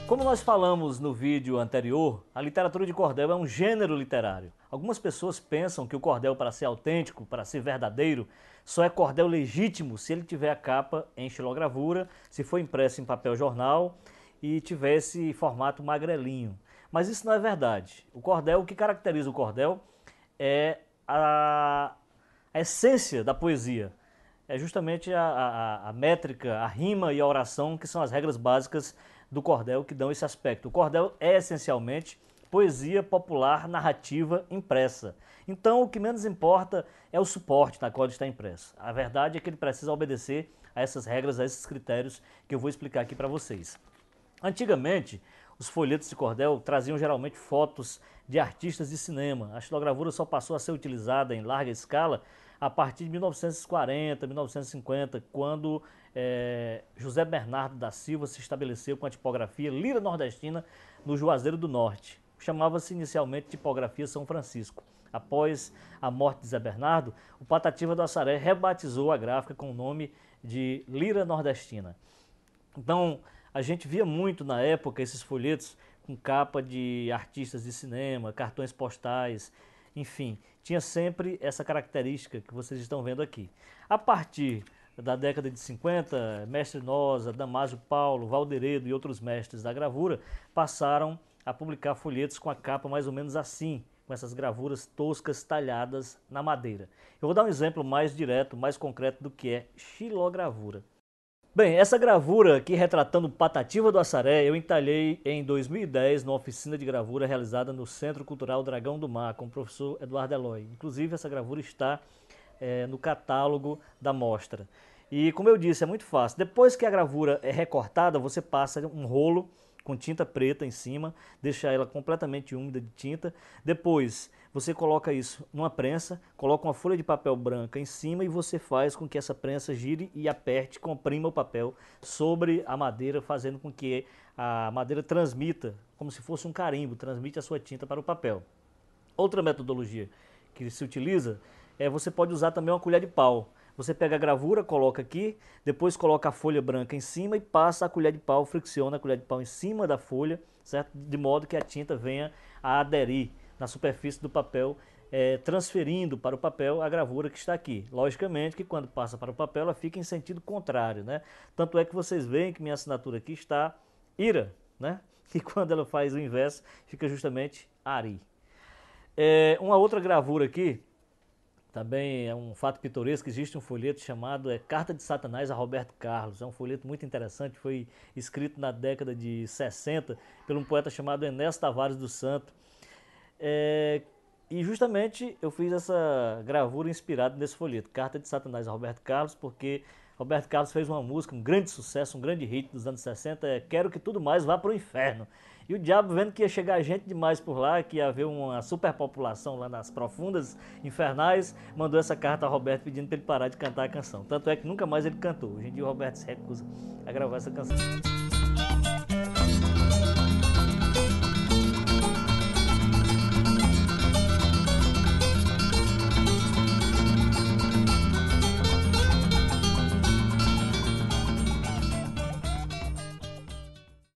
Como nós falamos no vídeo anterior, a literatura de cordel é um gênero literário. Algumas pessoas pensam que o cordel, para ser autêntico, para ser verdadeiro, só é cordel legítimo se ele tiver a capa em xilogravura, se for impresso em papel jornal e tiver esse formato magrelinho. Mas isso não é verdade. O que caracteriza o cordel é a essência da poesia. É justamente a métrica, a rima e a oração que são as regras básicas do cordel que dão esse aspecto. O cordel é essencialmente poesia popular narrativa impressa. Então o que menos importa é o suporte na qual ele está impresso. A verdade é que ele precisa obedecer a essas regras, a esses critérios que eu vou explicar aqui para vocês. Antigamente, os folhetos de cordel traziam geralmente fotos de artistas de cinema. A xilogravura só passou a ser utilizada em larga escala a partir de 1940, 1950, quando José Bernardo da Silva se estabeleceu com a tipografia Lira Nordestina no Juazeiro do Norte. Chamava-se inicialmente Tipografia São Francisco. Após a morte de Zé Bernardo, o Patativa do Assaré rebatizou a gráfica com o nome de Lira Nordestina. Então, a gente via muito na época esses folhetos com capa de artistas de cinema, cartões postais, enfim, tinha sempre essa característica que vocês estão vendo aqui. A partir da década de 50, Mestre Nosa, Damásio Paulo, Valderedo e outros mestres da gravura passaram a publicar folhetos com a capa mais ou menos assim, com essas gravuras toscas talhadas na madeira. Eu vou dar um exemplo mais direto, mais concreto do que é xilogravura. Bem, essa gravura aqui retratando Patativa do Assaré eu entalhei em 2010 numa oficina de gravura realizada no Centro Cultural Dragão do Mar com o professor Eduardo Eloy. Inclusive essa gravura está no catálogo da mostra. E como eu disse, é muito fácil. Depois que a gravura é recortada, você passa um rolo com tinta preta em cima, deixa ela completamente úmida de tinta. Depois você coloca isso numa prensa, coloca uma folha de papel branca em cima e você faz com que essa prensa gire e aperte, comprima o papel sobre a madeira, fazendo com que a madeira transmita, como se fosse um carimbo, transmite a sua tinta para o papel. Outra metodologia que se utiliza você pode usar também uma colher de pau. Você pega a gravura, coloca aqui, depois coloca a folha branca em cima e passa a colher de pau, fricciona a colher de pau em cima da folha, certo? De modo que a tinta venha a aderir na superfície do papel, transferindo para o papel a gravura que está aqui. Logicamente que quando passa para o papel ela fica em sentido contrário, né? Tanto é que vocês veem que minha assinatura aqui está Ira, né? E quando ela faz o inverso fica justamente Ari. Uma outra gravura aqui, também é um fato pitoresco, existe um folheto chamado Carta de Satanás a Roberto Carlos. É um folheto muito interessante, foi escrito na década de 60 por um poeta chamado Enéas Tavares do Santo. E justamente eu fiz essa gravura inspirada nesse folheto, Carta de Satanás a Roberto Carlos, porque Roberto Carlos fez uma música, um grande sucesso, um grande hit dos anos 60, Quero que tudo mais vá para o inferno. E o diabo, vendo que ia chegar gente demais por lá, que ia haver uma superpopulação lá nas profundas infernais, mandou essa carta a Roberto pedindo para ele parar de cantar a canção. Tanto é que nunca mais ele cantou. Hoje em dia o Roberto se recusa a gravar essa canção.